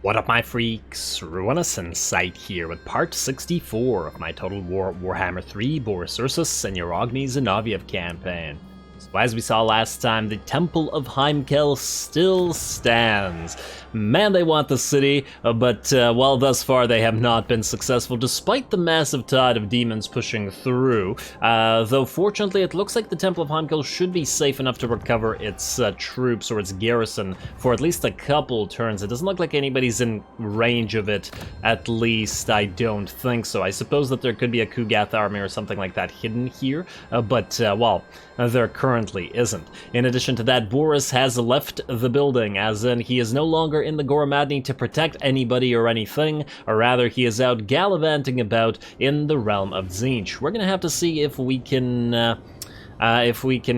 What up, my freaks? RuinousInsight here with part 64 of my Total Warhammer 3 Boris Ursus and Zanaviev campaign. So as we saw last time, the Temple of Heimkel still stands. Man, they want the city, but well, thus far they have not been successful despite the massive tide of demons pushing through. Though fortunately it looks like the Temple of Heimkel should be safe enough to recover its troops or its garrison for at least a couple turns. It doesn't look like anybody's in range of it, at least I don't think so. I suppose that there could be a Kugath army or something like that hidden here, but well, there currently isn't. In addition to that, Boris has left the building, as in he is no longer in the Goromadni to protect anybody or anything, or rather he is out gallivanting about in the realm of Tzeentch. We're gonna have to see if we can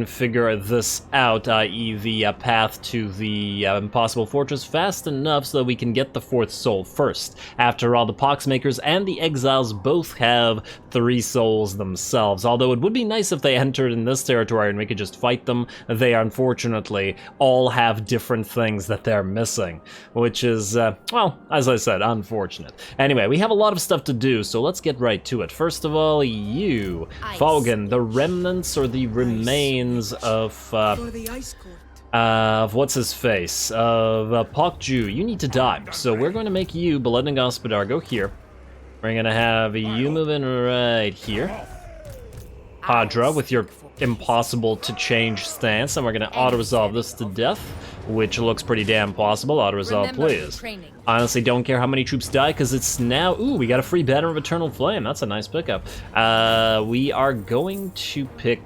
figure this out, i.e. the path to the impossible fortress fast enough so that we can get the fourth soul first. After all, the Poxmakers and the Exiles both have 3 souls themselves, although it would be nice if they entered in this territory and we could just fight them. They unfortunately all have different things that they're missing, which is, well, as I said, unfortunate. Anyway, we have a lot of stuff to do, so let's get right to it. First of all, you, Fogan, the remnants or the remains of what's his face, of Pokju, you need to die. So we're going to make you, Beledna Gospodar, go here. We're going to have you moving right here. Hadra with your impossible to change stance, and we're going to auto-resolve this to death, which looks pretty damn possible. Auto-resolve, please. Honestly, don't care how many troops die, because it's now... Ooh, we got a free Banner of Eternal Flame. That's a nice pickup. We are going to pick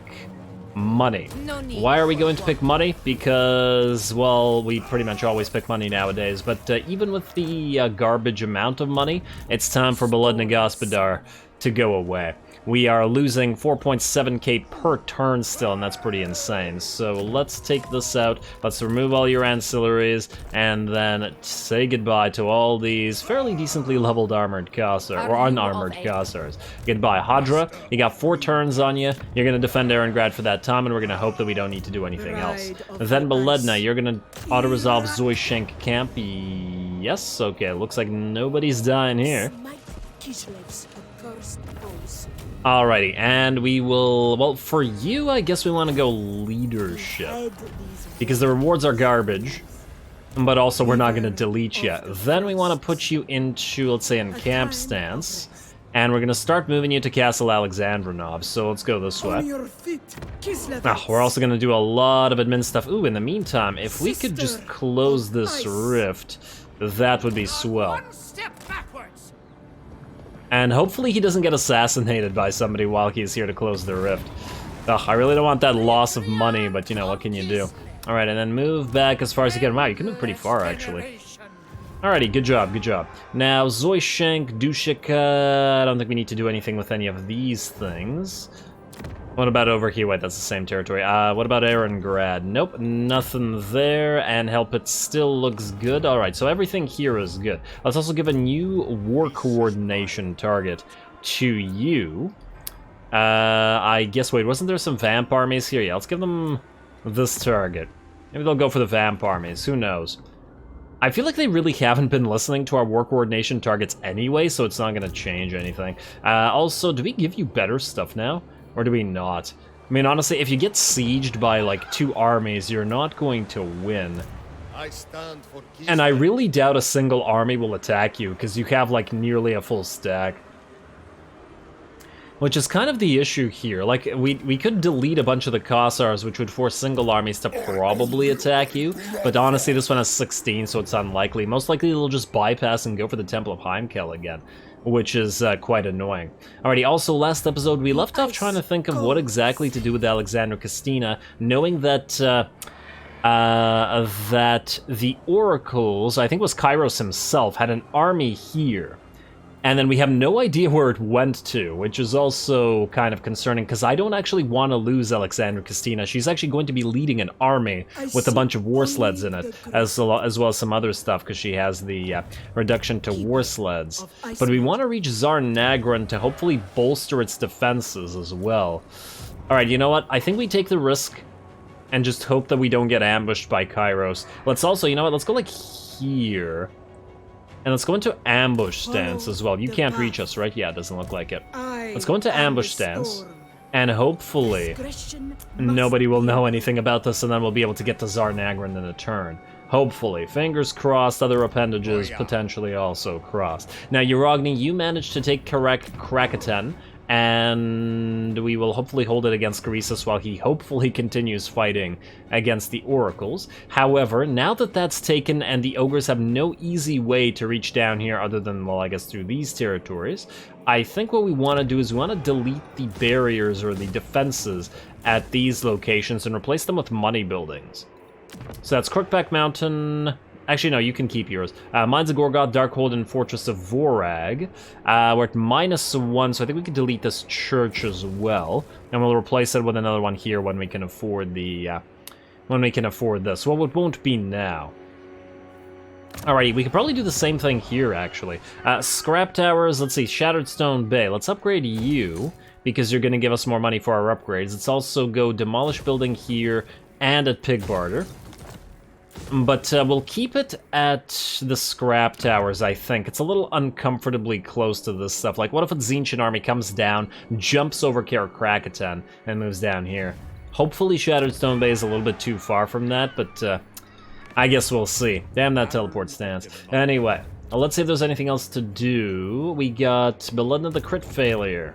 money. Why are we going to pick money? Because, well, we pretty much always pick money nowadays, but even with the garbage amount of money, it's time for Beledna Gospodar to go away. We are losing 4.7k per turn still, and that's pretty insane. So let's take this out, let's remove all your ancillaries, and then say goodbye to all these fairly decently leveled armored Khazars, or unarmored Khazars. Goodbye, Hadra, you got 4 turns on you, you're gonna defend Erengrad for that time, and we're gonna hope that we don't need to do anything else. Then Beledna, you're gonna auto-resolve Zoyshenk camp, yes, okay, looks like nobody's dying here. Alrighty, and we will, well, for you, I guess we want to go leadership, because the rewards are garbage, but also we're not going to delete you. Then we want to put you into, let's say, in camp stance, and we're going to start moving you to Castle Alexandrinov, so let's go this way. We're also going to do a lot of admin stuff. Ooh, in the meantime, if we could just close this rift, that would be swell. And hopefully he doesn't get assassinated by somebody while he's here to close the rift. Ugh, I really don't want that loss of money, but you know, what can you do? Alright, and then move back as far as you can. Wow, you can move pretty far, actually. Alrighty, good job, good job. Now, Zoyshenk, Dushika, I don't think we need to do anything with any of these things. What about over here? Wait, that's the same territory. What about Erengrad? Nope, nothing there, and Helpit still looks good. Alright, so everything here is good. Let's also give a new war coordination target to you. I guess, wait, wasn't there some vamp armies here? Yeah, let's give them this target. Maybe they'll go for the vamp armies, who knows? I feel like they really haven't been listening to our war coordination targets anyway, so it's not going to change anything. Also, do we give you better stuff now? Or do we not? I mean, honestly, if you get sieged by, like, 2 armies, you're not going to win. And I really doubt a single army will attack you, because you have, like, nearly a full stack. Which is kind of the issue here. Like, we could delete a bunch of the Khazars, which would force single armies to probably attack you, but honestly, this one has 16, so it's unlikely. Most likely, they'll just bypass and go for the Temple of Heimkel again, which is quite annoying. Alrighty, also last episode we left off trying to think of what exactly to do with Alexander Kastina, knowing that that the Oracles, I think it was Kairos himself, had an army here. And then we have no idea where it went to, which is also kind of concerning, because I don't actually want to lose Alexandra Kastina. She's actually going to be leading an army with a bunch of war sleds in it, as well as some other stuff, because she has the reduction to war sleds. But we want to reach Zarnagrund to hopefully bolster its defenses as well. Alright, you know what? I think we take the risk and just hope that we don't get ambushed by Kairos. Let's also, you know what? Let's go, like, here. And let's go into ambush stance as well. You can't reach us, right? Yeah, it doesn't look like it. Let's go into ambush stance. And hopefully, nobody will know anything about this, and then we'll be able to get to Zarnagrund in a turn. Hopefully. Fingers crossed, other appendages potentially also crossed. Now, Uragni, you managed to take Krakaton, and we will hopefully hold it against Croesus while he hopefully continues fighting against the Oracles. However, now that that's taken and the Ogres have no easy way to reach down here other than, well, I guess through these territories, I think what we want to do is we want to delete the barriers or the defenses at these locations and replace them with money buildings. So that's Crookback Mountain. Actually, no, you can keep yours. Mines of Gorgot, Darkhold, and Fortress of Vorag. We're at -1, so I think we can delete this church as well, and we'll replace it with another one here when we can afford the this. Well, it won't be now. Alrighty, we could probably do the same thing here, actually. Scrap Towers, let's see, Shattered Stone Bay. Let's upgrade you, because you're going to give us more money for our upgrades. Let's also go Demolish Building here and at Pig Barter. But we'll keep it at the Scrap Towers, I think. It's a little uncomfortably close to this stuff. Like, what if a Tzeentch army comes down, jumps over Krakaton, and moves down here? Hopefully Shattered Stone Bay is a little bit too far from that, but I guess we'll see. Damn that teleport stance. Anyway, let's see if there's anything else to do. We got Beloved of the Crit Failure.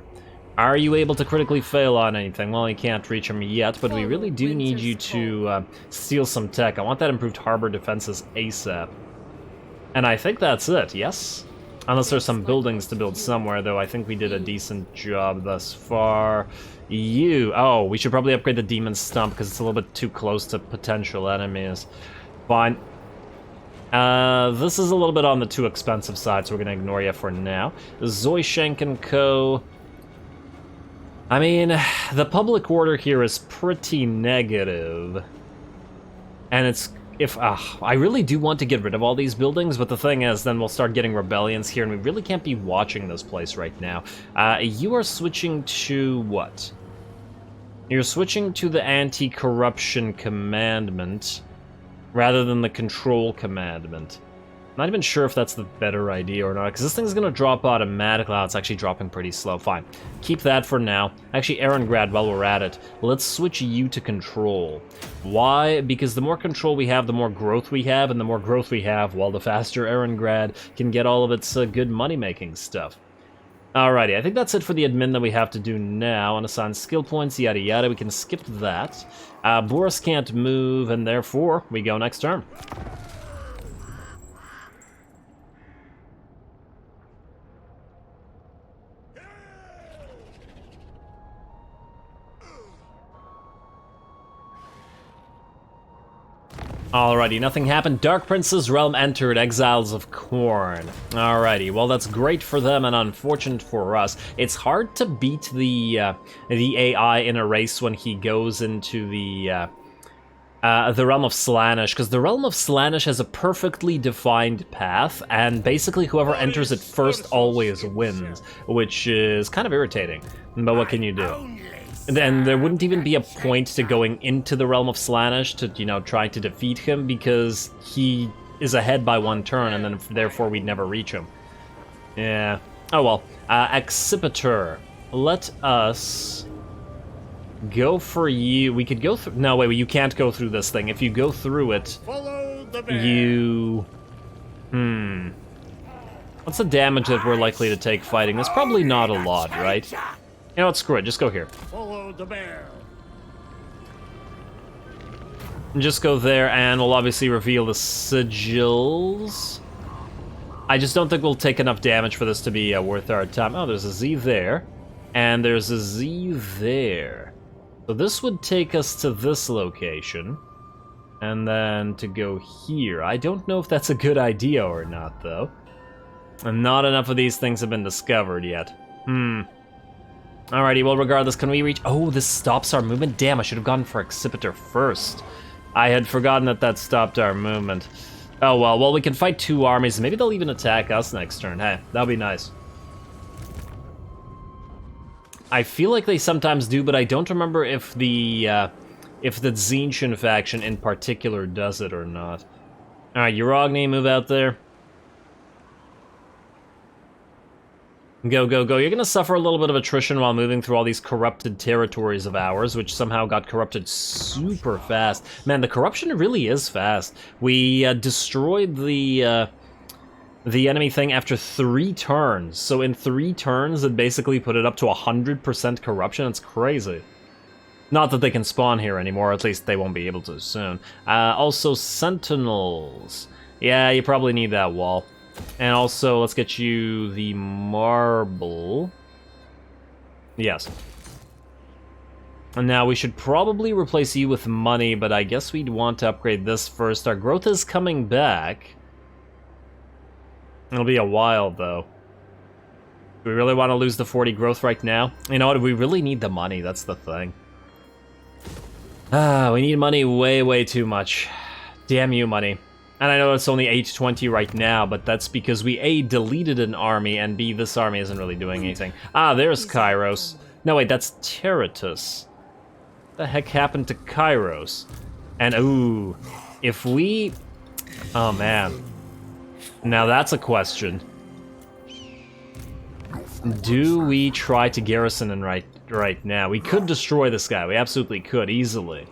Are you able to critically fail on anything? Well, you can't reach them yet, but we really do need you to steal some tech. I want that improved harbor defenses ASAP. And I think that's it, yes? Unless there's some buildings to build somewhere, though I think we did a decent job thus far. Oh, we should probably upgrade the Demon Stump because it's a little bit too close to potential enemies. Fine. This is a little bit on the too expensive side, so we're going to ignore you for now. Zoyshank & Co. I mean, the public order here is pretty negative. And it's... I really do want to get rid of all these buildings, but the thing is, then we'll start getting rebellions here, and we really can't be watching this place right now. You are switching to what? You're switching to the Anti-Corruption Commandment, rather than the Control Commandment. I'm not even sure if that's the better idea or not, because this thing's going to drop automatically. Oh, it's actually dropping pretty slow. Fine. Keep that for now. Actually, Erengrad, while we're at it, let's switch you to Control. Why? Because the more control we have, the more growth we have, and the more growth we have, well, the faster Erengrad can get all of its good money-making stuff. Alrighty, I think that's it for the admin that we have to do now. Unassign skill points, yada yada. We can skip that. Boris can't move, and therefore, we go next turn. Alrighty, nothing happened. Dark Prince's realm entered, Exiles of Khorne. Alrighty, well that's great for them and unfortunate for us. It's hard to beat the AI in a race when he goes into the realm of Slaanesh, because the realm of Slaanesh has a perfectly defined path, and basically whoever enters it first always wins, which is kind of irritating. But what can you do? Then there wouldn't even be a point to going into the realm of Slaanesh to, you know, try to defeat him, because he is ahead by one turn, and then therefore we'd never reach him. Yeah. Oh well. Accipiter. Let us go for you. We could go through... No, wait, you can't go through this thing. If you go through it, you... What's the damage that we're likely to take fighting? That's probably not a lot, right? You know what, screw it, just go here. Follow the bear. And just go there, and we'll obviously reveal the sigils. I just don't think we'll take enough damage for this to be worth our time. Oh, there's a Z there, and there's a Z there. So this would take us to this location, and then to go here. I don't know if that's a good idea or not, though. And not enough of these things have been discovered yet. Alrighty, well, regardless, can we reach... Oh, this stops our movement? Damn, I should have gone for Accipiter first. I had forgotten that that stopped our movement. Oh, well, we can fight two armies. Maybe they'll even attack us next turn. Hey, that'll be nice. I feel like they sometimes do, but I don't remember if the Tzeentch faction in particular does it or not. Alright, Uragni, move out there. Go, go, go. You're gonna suffer a little bit of attrition while moving through all these corrupted territories of ours, which somehow got corrupted super fast. Man, the corruption really is fast. We destroyed the enemy thing after 3 turns. So in 3 turns, it basically put it up to 100% corruption. It's crazy. Not that they can spawn here anymore, at least they won't be able to soon. Also, sentinels. Yeah, you probably need that wall. And also, let's get you the marble. Yes. And now we should probably replace you with money, but I guess we'd want to upgrade this first. Our growth is coming back. It'll be a while, though. Do we really want to lose the 40 growth right now? You know what, we really need the money, that's the thing. We need money way, way too much. Damn you, money. And I know it's only 820 right now, but that's because we A, deleted an army, and B, this army isn't really doing anything. Ah, there's Kairos. No, wait, that's Terratus. What the heck happened to Kairos? And, ooh, if we... Oh, man. Now that's a question. Do we try to garrison in right now? We could destroy this guy. We absolutely could, easily.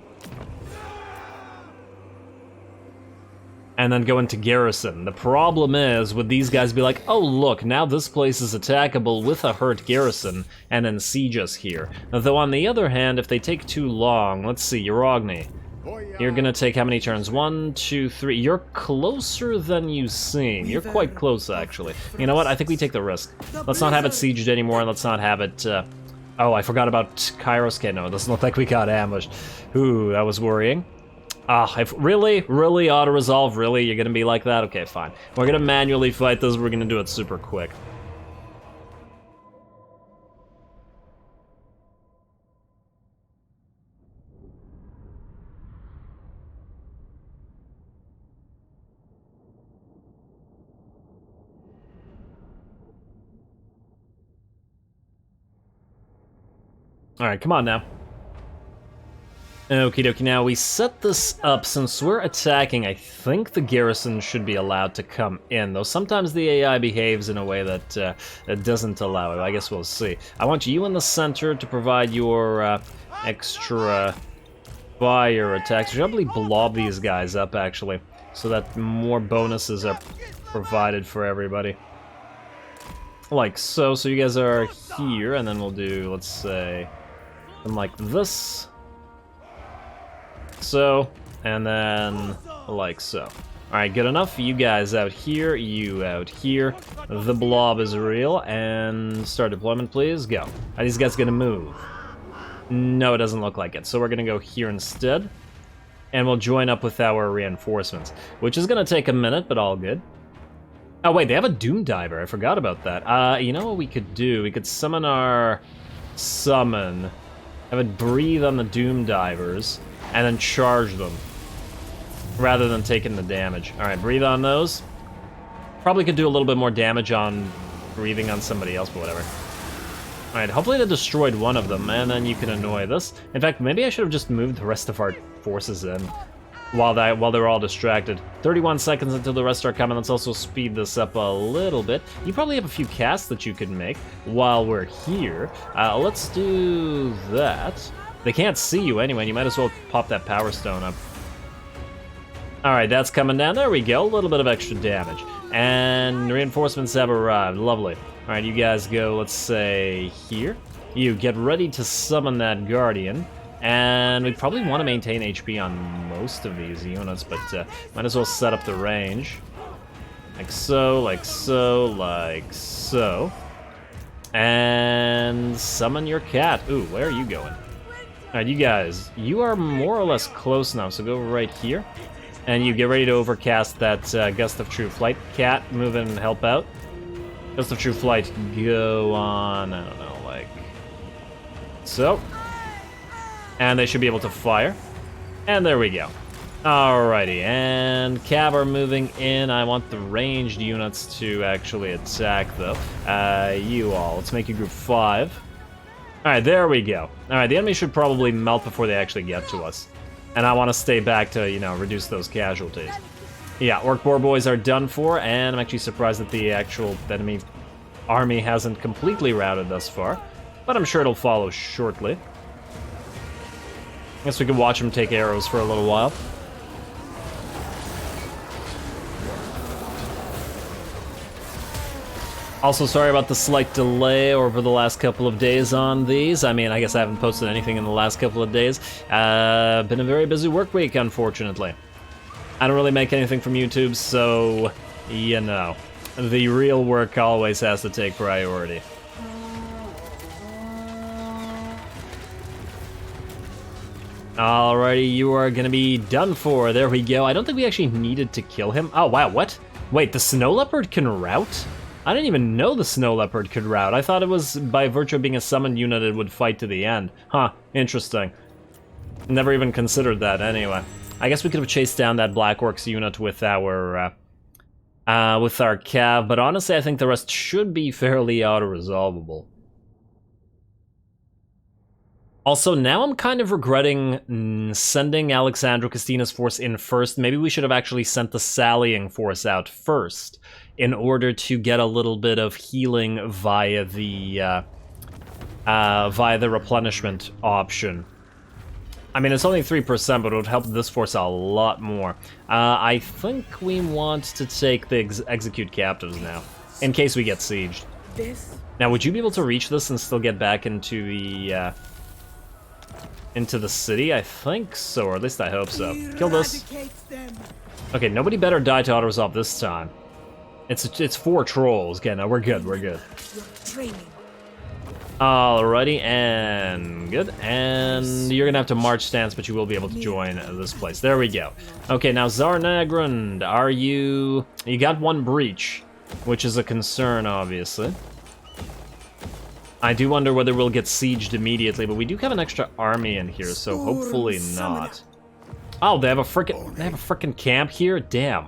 And then go into garrison. The problem is, would these guys be like, oh look, now this place is attackable with a hurt garrison, and then siege us here. Though on the other hand, if they take too long, let's see, Uragni. You're gonna take how many turns? 1, 2, 3. You're closer than you seem. You're quite close, actually. You know what? I think we take the risk. Let's not have it sieged anymore, and let's not have it, Oh, I forgot about Kairos. Okay, no, it doesn't look like we got ambushed. Ooh, that was worrying. Really auto-resolve? Really? You're gonna be like that? Okay, fine. We're gonna manually fight this, we're gonna do it super quick. Alright, come on now. Okie dokie, now we set this up. Since we're attacking, I think the garrison should be allowed to come in, though sometimes the AI behaves in a way that doesn't allow it. I guess we'll see. I want you in the center to provide your extra fire attacks. We should probably blob these guys up, actually, so that more bonuses are provided for everybody. Like so. So you guys are here, and then we'll do, let's say, something like this. So, and then like so. Alright, good enough. You guys out here, you out here. The blob is real, and start deployment, please. Go. Are these guys gonna move? No, it doesn't look like it. So we're gonna go here instead, and we'll join up with our reinforcements, which is gonna take a minute, but all good. Oh wait, they have a Doom Diver. I forgot about that. You know what we could do? We could summon our summon, have it breathe on the Doom Divers, and then charge them, rather than taking the damage. Alright, breathe on those. Probably could do a little bit more damage on breathing on somebody else, but whatever. Alright, hopefully they destroyed one of them, and then you can annoy this. In fact, maybe I should have just moved the rest of our forces in while they're all distracted. 31 seconds until the rest are coming. Let's also speed this up a little bit. You probably have a few casts that you could make while we're here. Let's do that. They can't see you anyway, and you might as well pop that Power Stone up. Alright, that's coming down. There we go. A little bit of extra damage. And reinforcements have arrived. Lovely. Alright, you guys go, let's say, here. You get ready to summon that Guardian. And we probably want to maintain HP on most of these units, but might as well set up the range. Like so, like so, like so. And summon your cat. Ooh, where are you going? Alright, you guys, you are more or less close now, so go right here. And you get ready to overcast that Gust of True Flight. Cat, move in and help out. Gust of True Flight, go on, I don't know, like so. And they should be able to fire. And there we go. Alrighty, and Cav are moving in. I want the ranged units to actually attack, though. You all, let's make you group 5. Alright, there we go. Alright, the enemy should probably melt before they actually get to us. And I want to stay back to, you know, reduce those casualties. Yeah, Orc Boar Boys are done for, and I'm actually surprised that the actual enemy army hasn't completely routed thus far, but I'm sure it'll follow shortly. Guess we could watch him take arrows for a little while. Also, sorry about the slight delay over the last couple of days on these. I mean, I guess I haven't posted anything in the last couple of days. Been a very busy work week, unfortunately. I don't really make anything from YouTube, so, you know, the real work always has to take priority. Alrighty, you are gonna be done for. There we go. I don't think we actually needed to kill him. Oh, wow, what? Wait, the snow leopard can rout? I didn't even know the snow leopard could rout. I thought it was by virtue of being a summoned unit it would fight to the end. Huh, interesting. Never even considered that anyway. I guess we could have chased down that Black Orcs unit with our cav, but honestly I think the rest should be fairly auto-resolvable. Also, now I'm kind of regretting sending Alexandra Castina's force in first. Maybe we should have actually sent the sallying force out first in order to get a little bit of healing via the replenishment option. I mean, it's only 3%, but it would help this force a lot more. I think we want to take the execute captives now, in case we get sieged. Now, would you be able to reach this and still get back into the city? I think so, or at least I hope so. Kill this. Okay, nobody better die to auto-resolve this time. It's 4 trolls. Okay, no, we're good, we're good. Alrighty, and good. And you're gonna have to march stance, but you will be able to join this place. There we go. Okay, now Zarnagrund, are you... You got 1 breach, which is a concern, obviously. I do wonder whether we'll get sieged immediately, but we do have an extra army in here, so hopefully not. Oh, they have a frickin' camp here? Damn.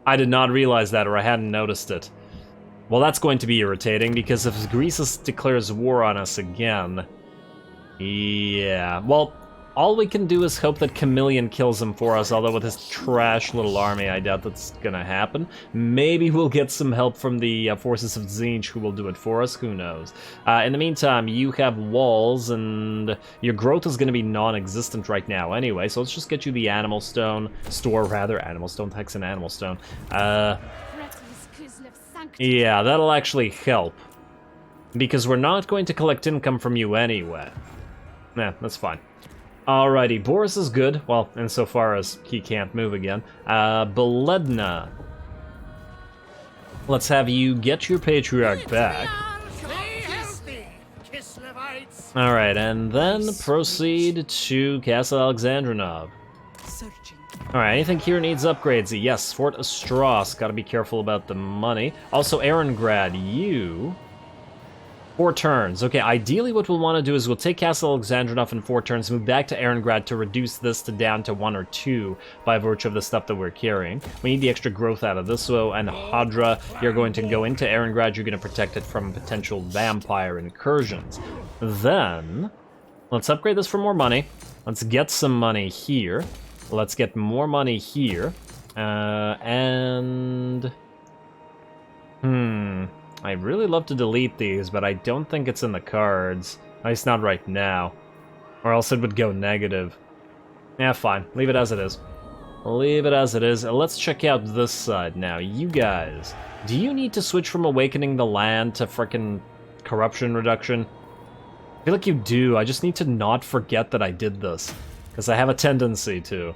I did not realize that, or I hadn't noticed it. Well, that's going to be irritating, because if Greece declares war on us again... Yeah, well, all we can do is hope that Chameleon kills him for us, although with his trash little army, I doubt that's gonna happen. Maybe we'll get some help from the forces of Tzeentch, who will do it for us, who knows. In the meantime, you have walls, and your growth is gonna be non-existent right now anyway, so let's just get you the animal stone, animal stone, hex and animal stone. Yeah, that'll actually help, because we're not going to collect income from you anyway. Nah, that's fine. Alrighty, Boris is good, well, insofar as he can't move again. Beledna. Let's have you get your Patriarch back. Alright, and then proceed to Castle Alexandrinov. Alright, anything here needs upgrades? Yes, Fort Astros, gotta be careful about the money. Also, Erengrad, you... 4 turns. Okay, ideally what we'll want to do is we'll take Castle Alexandrinov in 4 turns, move back to Erengrad to reduce this to down to 1 or 2 by virtue of the stuff that we're carrying. We need the extra growth out of this, though, and Hadra, you're going to go into Erengrad, you're going to protect it from potential vampire incursions. Then, let's upgrade this for more money. Let's get some money here. Let's get more money here. I'd really love to delete these, but I don't think it's in the cards. At least not right now. Or else it would go negative. Yeah, fine. Leave it as it is. Leave it as it is. Let's check out this side now. You guys, do you need to switch from Awakening the Land to frickin' Corruption Reduction? I feel like you do. I just need to not forget that I did this, because I have a tendency to.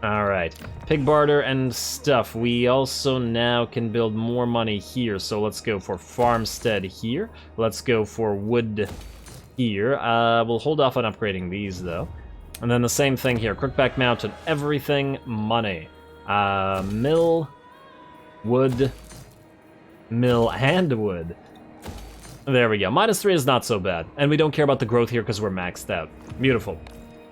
Alright, pig barter and stuff. We also now can build more money here, so let's go for farmstead here. Let's go for wood here. We'll hold off on upgrading these, though. And then the same thing here, Crookback Mountain, everything money. Mill, wood, mill, and wood. There we go. -3 is not so bad. And we don't care about the growth here because we're maxed out. Beautiful.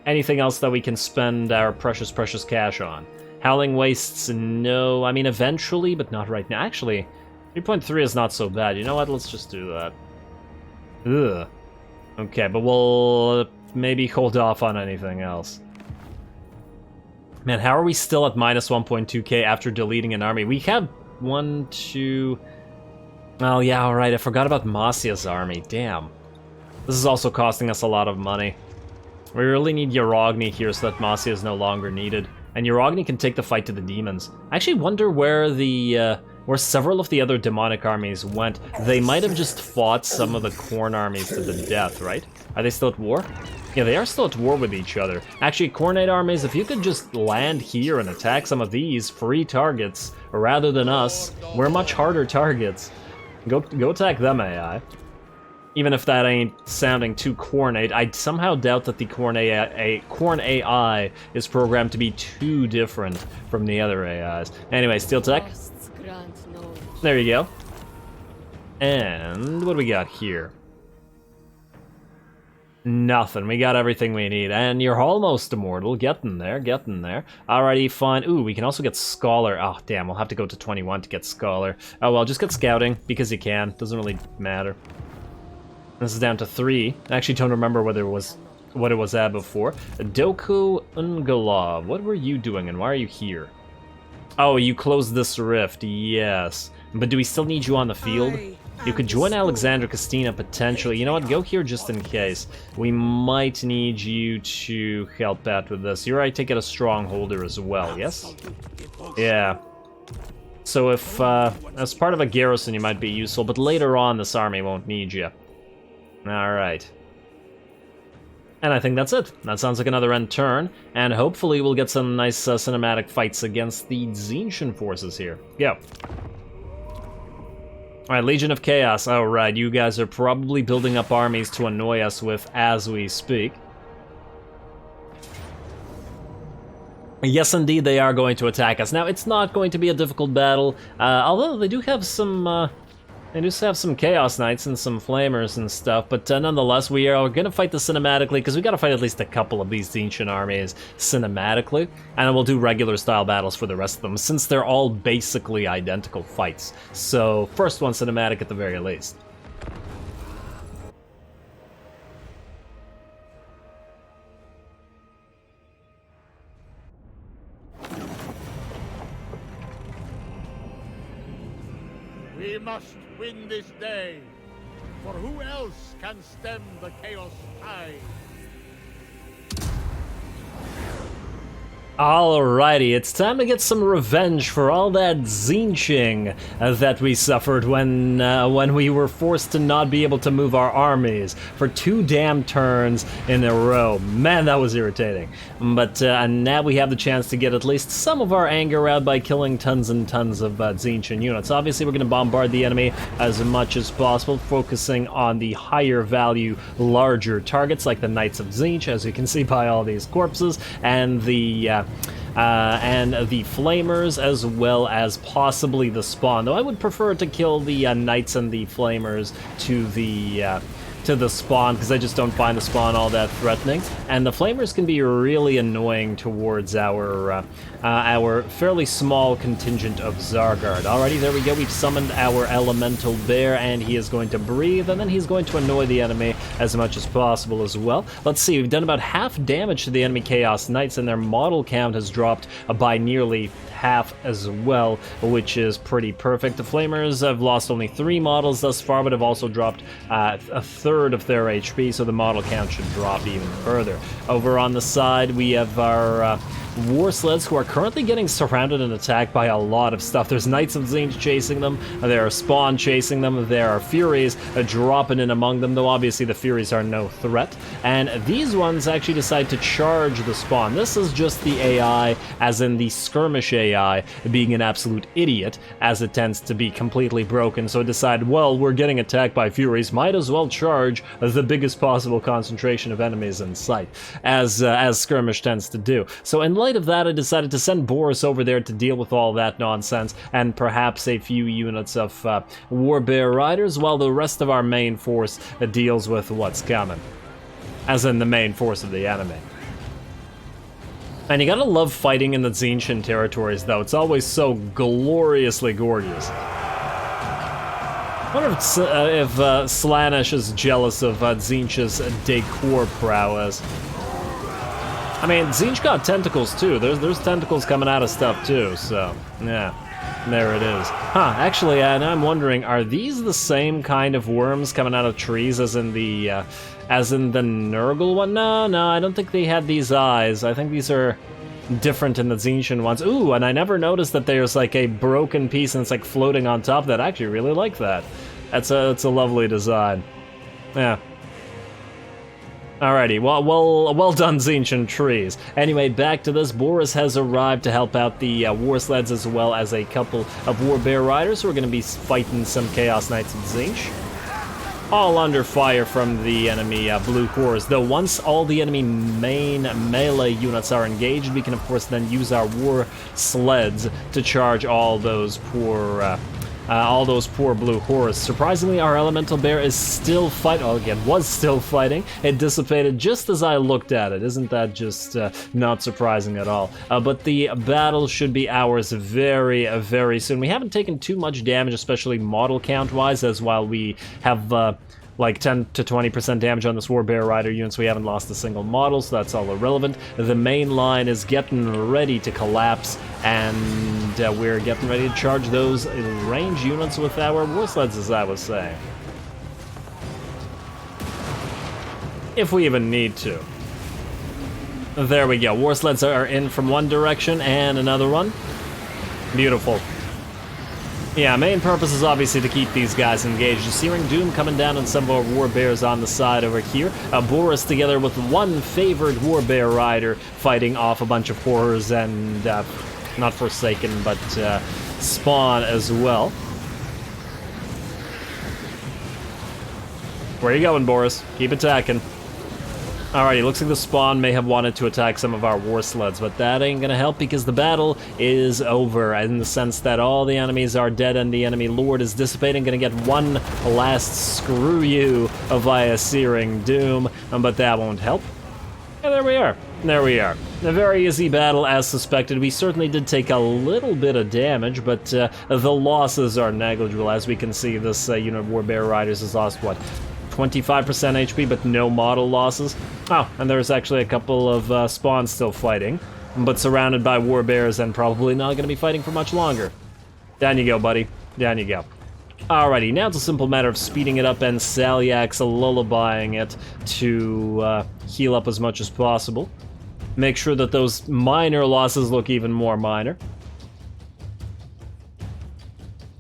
Anything else that we can spend our precious, precious cash on? Howling Wastes, no. I mean, eventually, but not right now. Actually, 3.3 is not so bad. You know what? Let's just do that. Ugh. Okay, but we'll maybe hold off on anything else. Man, how are we still at -1.2k after deleting an army? We have 1, 2... Oh yeah, alright, I forgot about Masia's army, damn. This is also costing us a lot of money. We really need Yarogni here so that Masia is no longer needed. And Yarogni can take the fight to the demons. I actually wonder where where several of the other demonic armies went. They might have just fought some of the Khorne armies to the death, right? Are they still at war? Yeah, they are still at war with each other. Actually, Khornate armies, if you could just land here and attack some of these free targets, rather than us, we're much harder targets. Go attack them, AI. Even if that ain't sounding too Khornate, I somehow doubt that the Khorne AI is programmed to be too different from the other AIs. Anyway, Steel Tech. There you go. And what do we got here? Nothing. We got everything we need. And you're almost immortal. Getting there, getting there. Alrighty, fine. Ooh, we can also get Scholar. Oh, damn, we'll have to go to 21 to get Scholar. Oh, well, just get Scouting, because you can. Doesn't really matter. This is down to 3. I actually don't remember what it was at before. Doku Ungalav, what were you doing and why are you here? Oh, you closed this rift, yes. But do we still need you on the field? You could join Alexandra Castina potentially. You know what, go here just in case. We might need you to help out with this. You're, I take it, a strongholder as well, yes? Yeah. So if, as part of a garrison you might be useful, but later on this army won't need you. Alright. And I think that's it. That sounds like another end turn, and hopefully we'll get some nice cinematic fights against the Tzeentch forces here. Go. Alright, Legion of Chaos. Alright, you guys are probably building up armies to annoy us with as we speak. Yes, indeed, they are going to attack us. Now, it's not going to be a difficult battle, although they do have some... They do have some Chaos Knights and some Flamers and stuff, but nonetheless, we are going to fight this cinematically, because we got to fight at least a couple of these ancient armies cinematically, and we'll do regular style battles for the rest of them, since they're all basically identical fights. So, first one cinematic at the very least. We must win this day, for who else can stem the chaos tide? Alrighty, it's time to get some revenge for all that Tzeentching that we suffered when we were forced to not be able to move our armies for 2 damn turns in a row. Man, that was irritating. But now we have the chance to get at least some of our anger out by killing tons and tons of Tzeentch units. Obviously, we're going to bombard the enemy as much as possible, focusing on the higher value, larger targets like the Knights of Tzeentch, as you can see by all these corpses, and the Flamers, as well as possibly the Spawn. Though I would prefer to kill the Knights and the Flamers to the Spawn, because I just don't find the Spawn all that threatening. And the Flamers can be really annoying towards our fairly small contingent of Zarnagrund. Alrighty, there we go. We've summoned our Elemental Bear, and he is going to breathe, and then he's going to annoy the enemy as much as possible as well. Let's see, we've done about half damage to the enemy Chaos Knights, and their model count has dropped by nearly half as well, which is pretty perfect. The Flamers have lost only 3 models thus far, but have also dropped a third of their HP, so the model count should drop even further. Over on the side, we have our War Sleds, who are currently getting surrounded and attacked by a lot of stuff. There's Knights of Tzeentch chasing them, there are Spawn chasing them, there are Furies dropping in among them, though obviously the Furies are no threat. And these ones actually decide to charge the Spawn. This is just the AI, as in the skirmish AI, being an absolute idiot, as it tends to be completely broken, so decide, well, we're getting attacked by Furies, might as well charge the biggest possible concentration of enemies in sight, as skirmish tends to do. So in light of that, I decided to send Boris over there to deal with all that nonsense, and perhaps a few units of Warbear Riders, while the rest of our main force deals with what's coming. As in the main force of the enemy. And you gotta love fighting in the Tzeentch territories, though. It's always so gloriously gorgeous. I wonder if Slaanesh is jealous of Tzeentch's decor prowess. I mean, Tzeentch got tentacles too. There's tentacles coming out of stuff too, so yeah. There it is. Huh, actually, and I'm wondering, are these the same kind of worms coming out of trees as in the Nurgle one? No, I don't think they had these eyes. I think these are different in the Tzeentch ones. Ooh, and I never noticed that there's like a broken piece and it's like floating on top of that. I actually really like that. It's a lovely design. Yeah. Alrighty, well done, Tzeentch trees. Anyway, back to this. Boris has arrived to help out the war sleds as well as a couple of war bear riders who are going to be fighting some Chaos Knights of Tzeentch. All under fire from the enemy blue cores, though once all the enemy main melee units are engaged, we can of course then use our war sleds to charge all those poor blue horrors. Surprisingly, our elemental bear is still fighting. Oh, again, was still fighting. It dissipated just as I looked at it. Isn't that just not surprising at all? But the battle should be ours very, very soon. We haven't taken too much damage, especially model count-wise, as while we have like 10 to 20% damage on this War Bear Rider units. We haven't lost a single model, so that's all irrelevant. The main line is getting ready to collapse, and we're getting ready to charge those range units with our war sleds, as I was saying. If we even need to. There we go. War sleds are in from one direction and another one. Beautiful. Yeah, main purpose is obviously to keep these guys engaged. Searing Doom coming down on some of our war bears on the side over here. Boris together with one favored war bear rider fighting off a bunch of horrors and not Forsaken, but Spawn as well. Where you going, Boris? Keep attacking. Alrighty, looks like the Spawn may have wanted to attack some of our war sleds, but that ain't gonna help because the battle is over, in the sense that all the enemies are dead and the enemy lord is dissipating. Gonna get one last screw you via Searing Doom, but that won't help. And there we are. There we are. A very easy battle as suspected. We certainly did take a little bit of damage, but the losses are negligible. As we can see, this unit of War Bear Riders has lost, what, 25% HP, but no model losses. Oh, and there's actually a couple of spawns still fighting, but surrounded by war bears and probably not going to be fighting for much longer. Down you go, buddy. Down you go. Alrighty, now it's a simple matter of speeding it up and Salyax lullabying it to heal up as much as possible. Make sure that those minor losses look even more minor.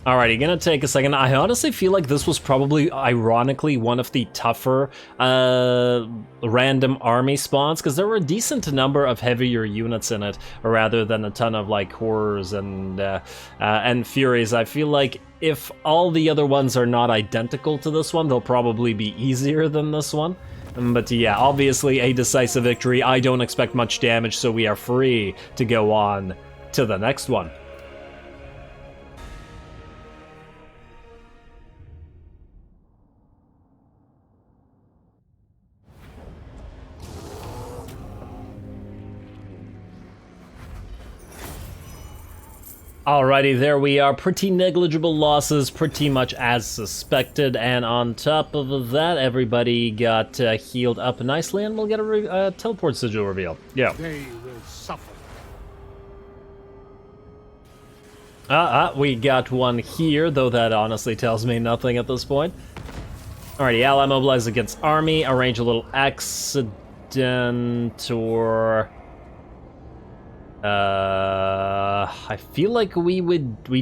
Alrighty, gonna take a second. I honestly feel like this was probably, ironically, one of the tougher random army spawns, because there were a decent number of heavier units in it, rather than a ton of like horrors and furies. I feel like if all the other ones are not identical to this one, they'll probably be easier than this one. But yeah, obviously a decisive victory. I don't expect much damage, so we are free to go on to the next one. Alrighty, there we are. Pretty negligible losses, pretty much as suspected, and on top of that, everybody got healed up nicely, and we'll get a teleport sigil reveal. Yeah. They will suffer. We got one here, though that honestly tells me nothing at this point. Alrighty, ally mobilized against army, arrange a little accident, or... I feel like we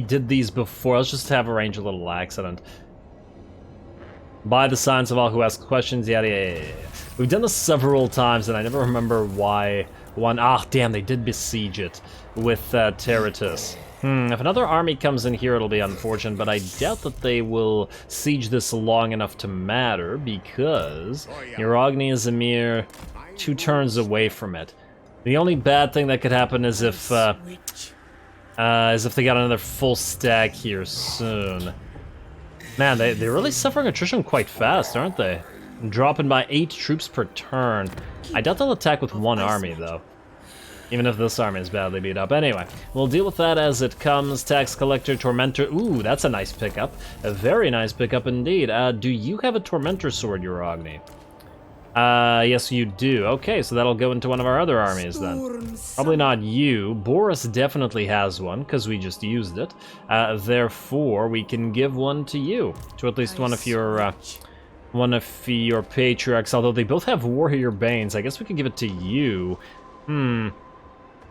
did these before. Let's just have arrange a little accident. By the signs of all who ask questions, yeah. We've done this several times, and I never remember why one... Ah, damn, they did besiege it with Terratus. If another army comes in here, it'll be unfortunate, but I doubt that they will siege this long enough to matter, because Yarogni is a mere 2 turns away from it. The only bad thing that could happen is if they got another full stack here soon. Man, they're really suffering attrition quite fast, aren't they? Dropping by 8 troops per turn. I doubt they'll attack with 1 army, though. Even if this army is badly beat up. Anyway, we'll deal with that as it comes. Tax Collector, Tormentor. Ooh, that's a nice pickup. A very nice pickup indeed. Do you have a Tormentor sword, Urogni? Yes, you do. Okay, so that'll go into one of our other armies then. Probably not you. Boris definitely has one, because we just used it. Therefore, we can give one to you. To at least one of your patriarchs, although they both have Warrior Banes. I guess we could give it to you. I'll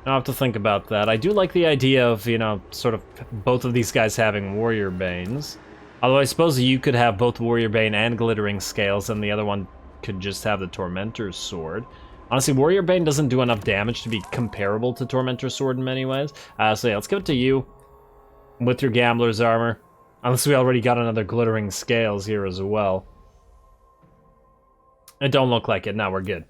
have to think about that. I do like the idea of, you know, sort of both of these guys having Warrior Banes. Although I suppose you could have both Warrior Bane and Glittering Scales, and the other one could just have the Tormentor's Sword. Honestly, Warrior Bane doesn't do enough damage to be comparable to Tormentor's Sword in many ways. So yeah, let's give it to you with your Gambler's Armor. Unless we already got another Glittering Scales here as well. It don't look like it. No, we're good.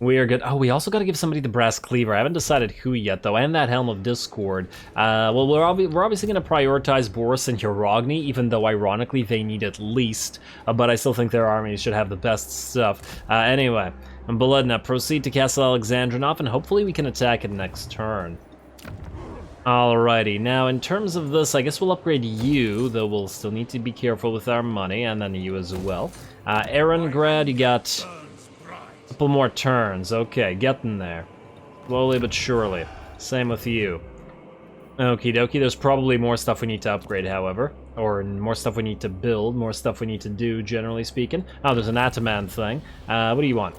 We are good. Oh, we also got to give somebody the Brass Cleaver. I haven't decided who yet, though, and that Helm of Discord. Well, we're obviously going to prioritize Boris and Uragni, even though, ironically, they need it least. But I still think their armies should have the best stuff. Anyway, Beledna, proceed to Castle Alexandrinov, and hopefully we can attack it next turn. Alrighty, now in terms of this, I guess we'll upgrade you, though we'll still need to be careful with our money, and then you as well. Erengrad, you got a couple more turns. Okay, getting there. Slowly but surely. Same with you. Okie dokie, there's probably more stuff we need to upgrade, however. Or more stuff we need to build, more stuff we need to do, generally speaking. Oh, there's an Ataman thing. What do you want?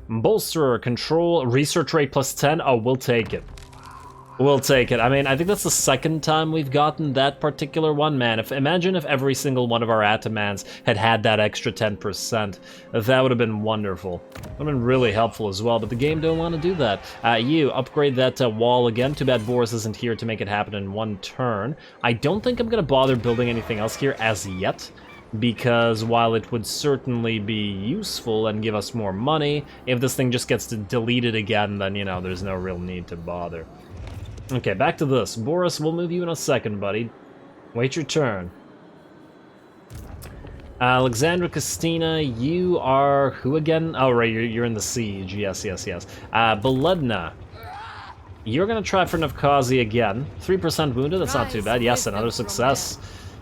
Bolsterer, control, research rate plus 10? Oh, we'll take it. We'll take it. I mean, I think that's the second time we've gotten that particular one. Man, imagine if every single one of our Atamans had that extra 10%. That would have been wonderful. Would have been really helpful as well, but the game don't want to do that. You, upgrade that wall again. Too bad Boris isn't here to make it happen in one turn. I don't think I'm going to bother building anything else here as yet, because while it would certainly be useful and give us more money, if this thing just gets deleted again, then, you know, there's no real need to bother. Okay, back to this. Boris, we'll move you in a second, buddy. Wait your turn. Alexandra Christina, you are who again? Oh, right, you're in the siege. Yes. Beledna, you're gonna try for Navkazi again. 3% wounded, that's not too bad. Yes, another success.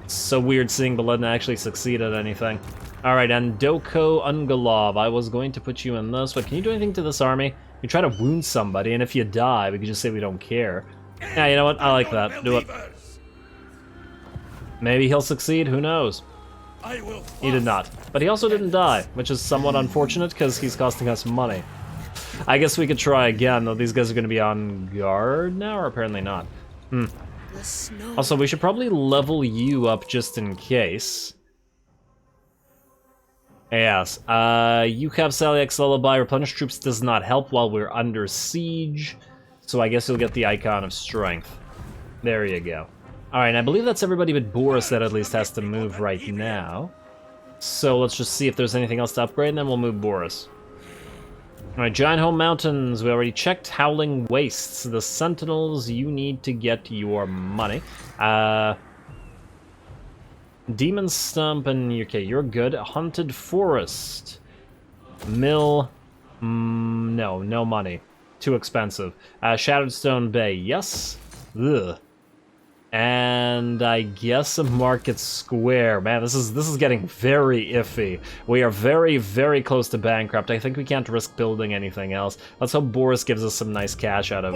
So weird seeing Beledna actually succeed at anything. Alright, and Doko Ungalov, I was going to put you in this, but can you do anything to this army? You try to wound somebody, and if you die, we can just say we don't care. Yeah, you know what? I like that. Do it. Maybe he'll succeed, who knows? He did not. But he also didn't die, which is somewhat unfortunate, because he's costing us money. I guess we could try again, though these guys are going to be on guard now, or apparently not. Also, we should probably level you up just in case. Yes, you have Saliak's Lullaby. Replenish troops does not help while we're under siege, so I guess you'll get the Icon of Strength. There you go. Alright, I believe that's everybody but Boris that at least has to move right now. So let's just see if there's anything else to upgrade, and then we'll move Boris. Alright, Giant Home Mountains, we already checked. Howling Wastes, the Sentinels, you need to get your money. Demon Stump, and okay, you're good. Hunted Forest. Mill, no money. Too expensive. Shattered Stone Bay, yes. Ugh. And I guess a Market Square. Man, this is getting very iffy. We are very, very close to bankrupt. I think we can't risk building anything else. Let's hope Boris gives us some nice cash out of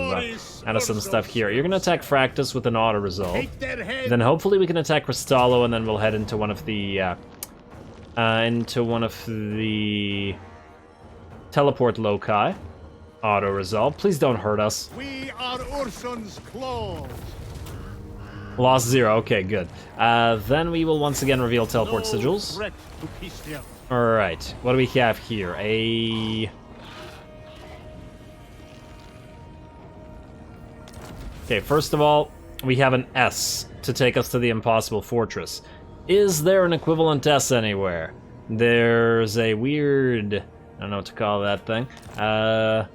some stuff here. You're gonna attack Fractus with an auto resolve. Then hopefully we can attack Cristallo, and then we'll head into one of the teleport loci. Auto resolve. Please don't hurt us. We are Ursun's claws. Lost 0, okay, good. Then we will once again reveal teleport sigils. Alright, what do we have here? Okay, first of all, we have an S to take us to the Impossible Fortress. Is there an equivalent S anywhere? There's a weird... I don't know what to call that thing. I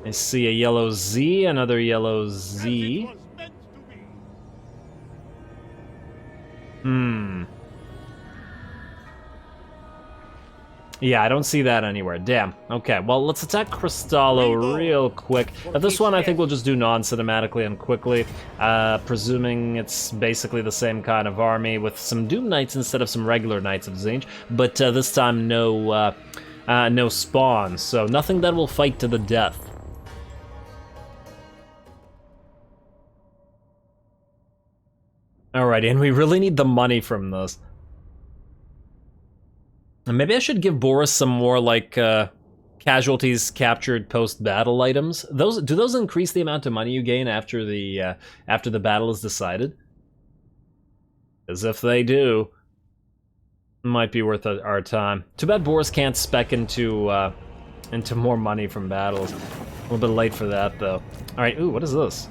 see a yellow Z, another yellow Z. Yeah, I don't see that anywhere. Damn. Okay, well, let's attack Cristallo real quick. This one I think we'll just do non-cinematically and quickly, presuming it's basically the same kind of army with some Doom Knights instead of some regular Knights of Tzeentch, but this time no no spawns, so nothing that will fight to the death. Alrighty, and we really need the money from this. And maybe I should give Boris some more, like, casualties captured post-battle items. Do those increase the amount of money you gain after the battle is decided? As if they do. Might be worth our time. Too bad Boris can't spec into more money from battles. A little bit late for that, though. Alright, ooh, what is this?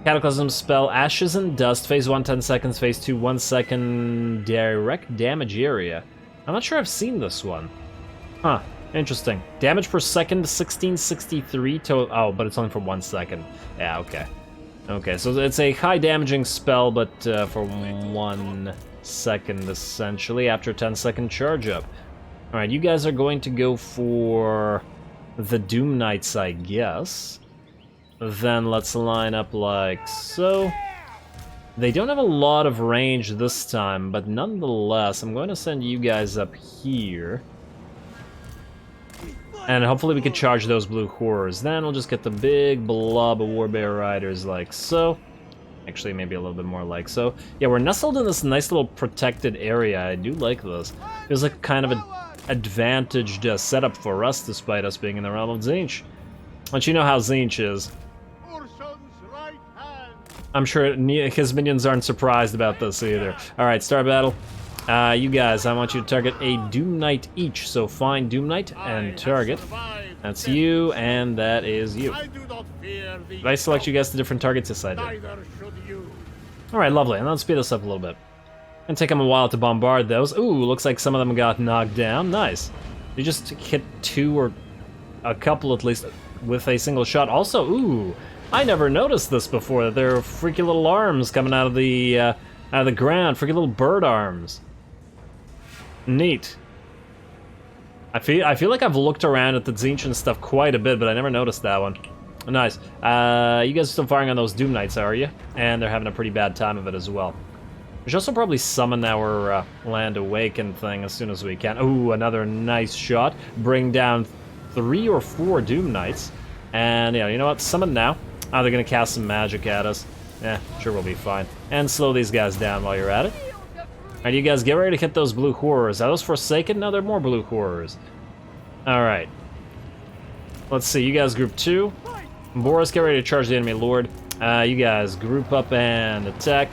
Cataclysm spell, Ashes and Dust, phase 1, 10 seconds, phase 2, 1 second, direct damage area. I'm not sure I've seen this one. Huh, interesting. Damage per second, 1663 total. Oh, but it's only for 1 second. Yeah, okay. Okay, so it's a high damaging spell, but for 1 second, essentially, after 10-second charge up. Alright, you guys are going to go for the Doom Knights, I guess. Then let's line up like so. They don't have a lot of range this time, but nonetheless, I'm going to send you guys up here. And hopefully we can charge those blue horrors. Then we'll just get the big blob of Warbear Riders like so. Actually, maybe a little bit more like so. Yeah, we're nestled in this nice little protected area. I do like this. Feels like kind of an advantaged setup for us, despite us being in the realm of Tzeentch. But you know how Tzeentch is. I'm sure his minions aren't surprised about this either. Alright, start battle. You guys, I want you to target a Doom Knight each. So find Doom Knight and target. That's you, and that is you. Did I select you guys to different targets? Yes, I did. Alright, lovely. And let's speed this up a little bit. And take them a while to bombard those. Ooh, looks like some of them got knocked down. Nice. You just hit 2 or a couple at least with a single shot. Also, ooh, I never noticed this before, that there are freaky little arms coming out of the ground, freaky little bird arms. Neat. I feel like I've looked around at the Tzeentch and stuff quite a bit, but I never noticed that one. Nice. You guys are still firing on those Doom Knights, are you? And they're having a pretty bad time of it as well. We should also probably summon our Land Awaken thing as soon as we can. Ooh, another nice shot. Bring down 3 or 4 Doom Knights. And yeah, you know what? Summon now. Oh, they're gonna cast some magic at us. Yeah, sure, we'll be fine. And slow these guys down while you're at it. Alright, you guys get ready to hit those blue horrors. Are those Forsaken? No, they're more blue horrors. Alright. Let's see, you guys group 2. Boris, get ready to charge the enemy lord. You guys group up and attack.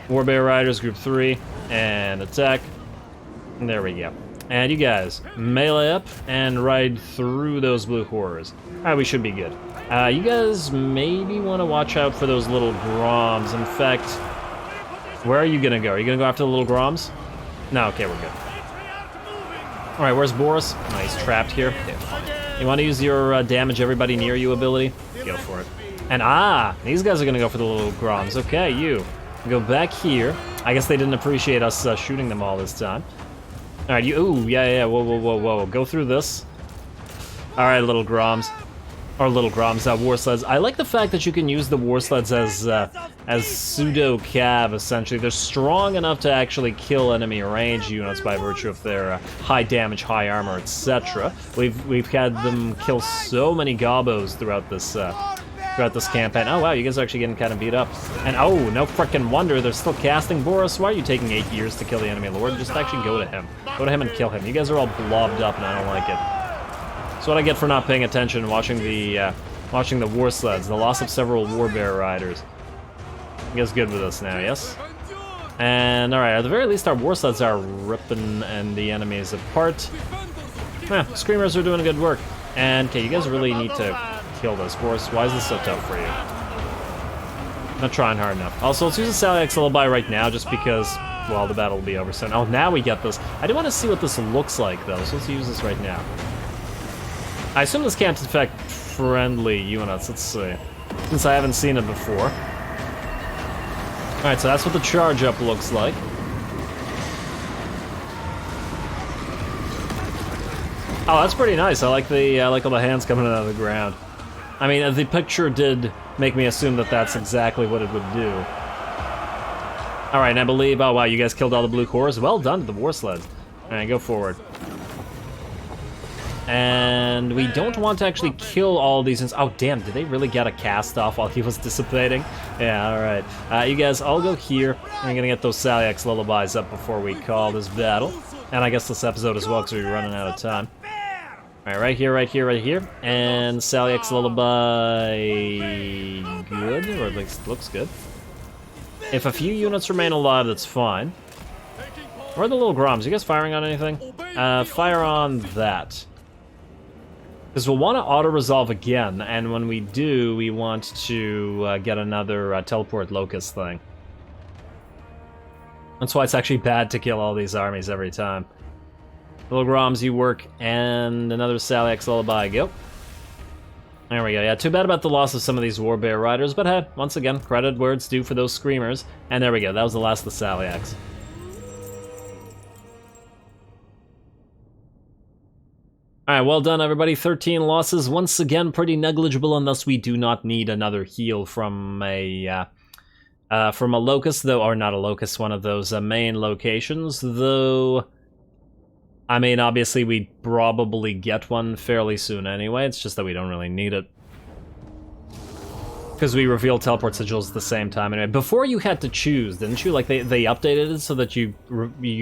Warbear Riders group 3 and attack. And there we go. And you guys melee up and ride through those blue horrors. Alright, we should be good. You guys maybe want to watch out for those little Groms. In fact, where are you gonna go? Are you gonna go after the little Groms? No, okay, we're good. Alright, where's Boris? Oh, he's trapped here. Okay, fine. You want to use your damage everybody near you ability? Go for it. And these guys are gonna go for the little Groms. Okay, you. Go back here. I guess they didn't appreciate us shooting them all this time. Alright, you. Ooh, yeah, whoa, whoa, whoa, whoa. Go through this. Alright, little Groms. Or little Groms, war sleds. I like the fact that you can use the war sleds as pseudo cav. Essentially, they're strong enough to actually kill enemy range units by virtue of their high damage, high armor, etc. We've had them kill so many gobos throughout this campaign. Oh wow, you guys are actually getting kind of beat up. And oh, no frickin' wonder they're still casting Boris. Why are you taking 8 years to kill the enemy lord? Just actually go to him. Go to him and kill him. You guys are all blobbed up, and I don't like it. That's what I get for not paying attention and watching the war sleds. The loss of several Warbear Riders. You guys good with us now, yes? And alright, at the very least our war sleds are ripping and the enemies apart. Screamers are doing good work. And okay, you guys really need to kill this. Boris, why is this so tough for you? Not trying hard enough. Also, let's use the Salix Lullaby right now just because, well, the battle will be over soon. Oh, now we get this. I do want to see what this looks like though, so let's use this right now. I assume this can't affect friendly units. Let's see. Since I haven't seen it before. Alright, so that's what the charge up looks like. Oh, that's pretty nice. I like all the hands coming out of the ground. I mean, the picture did make me assume that that's exactly what it would do. Alright, and I believe, oh wow, you guys killed all the blue cores. Well done to the war sleds. Alright, go forward. And we don't want to actually kill all these. Oh, damn, did they really get a cast off while he was dissipating? Yeah, alright. You guys all go here. I'm gonna get those Saliax lullabies up before we call this battle. And I guess this episode as well, because we're running out of time. Alright, right here, right here, right here. And Saliax lullaby... good, or at least looks good. If a few units remain alive, that's fine. Where are the little Groms? You guys firing on anything? Fire on that. Because we'll want to auto-resolve again, and when we do, we want to get another teleport Locus thing. That's why it's actually bad to kill all these armies every time. Little Groms, you work, and another Saliax lullaby, go. There we go, yeah, too bad about the loss of some of these Warbear Riders, but hey, once again, credit where it's due for those Screamers. And there we go, that was the last of the Saliax. Alright, well done everybody, 13 losses, once again pretty negligible, and thus we do not need another heal from a Locus, though, or not a Locus, one of those main locations, though, I mean, obviously we'd probably get one fairly soon anyway, it's just that we don't really need it. Because we revealed teleport sigils at the same time anyway. Before you had to choose, didn't you? Like, they updated it so that you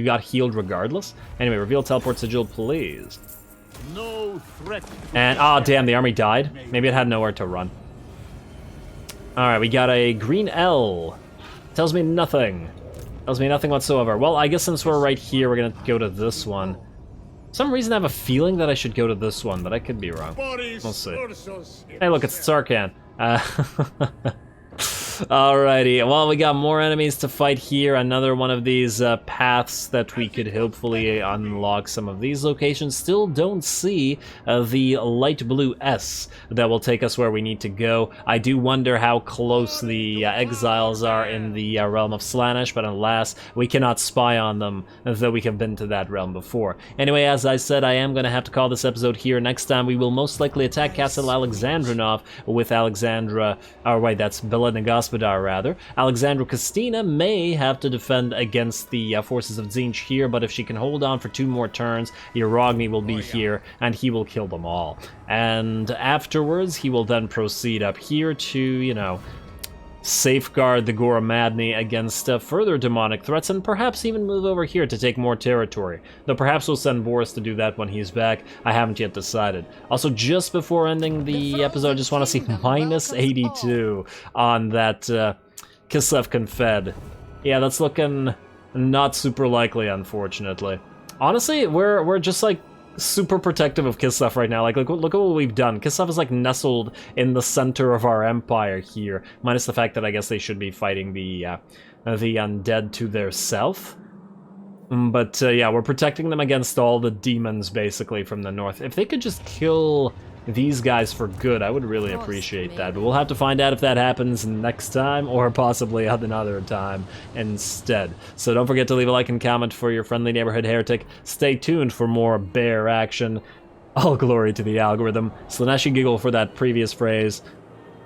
got healed regardless? Anyway, reveal teleport sigil, please. No threat. And, oh damn, the army died. Maybe it had nowhere to run. Alright, we got a green L. Tells me nothing. Tells me nothing whatsoever. Well, I guess since we're right here, we're gonna go to this one. For some reason I have a feeling that I should go to this one, but I could be wrong. We'll see. Hey look, it's Tsarkan. Alrighty, well we got more enemies to fight here, another one of these paths that we could hopefully unlock some of these locations. Still don't see the light blue S that will take us where we need to go. I do wonder how close the exiles are in the realm of Slaanesh, but alas, we cannot spy on them, though we have been to that realm before. Anyway, as I said, I am going to have to call this episode here. Next time we will most likely attack Castle Alexandrinov with Alexandra, or wait, that's Belenigas rather. Alexandra Christina may have to defend against the forces of Tzeentch here, but if she can hold on for 2 more turns, Yarogni will be here, and he will kill them all. And afterwards, he will then proceed up here to, you know, safeguard the Goromadni against further demonic threats, and perhaps even move over here to take more territory. Though perhaps we'll send Boris to do that when he's back. I haven't yet decided. Also, just before ending the episode, I just want to see minus 82 on that Kislev Confed. Yeah, that's looking not super likely, unfortunately. Honestly, we're just like super protective of Kislev right now. Like, look at what we've done. Kislev is like nestled in the center of our empire here, minus the fact that I guess they should be fighting the undead to their south. But yeah, we're protecting them against all the demons basically from the north. If they could just kill these guys for good, I would really appreciate that. But we'll have to find out if that happens next time, or possibly at another time instead. So don't forget to leave a like and comment for your friendly neighborhood heretic. Stay tuned for more bear action. All glory to the algorithm. Slaaneshi giggle for that previous phrase.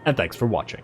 And thanks for watching.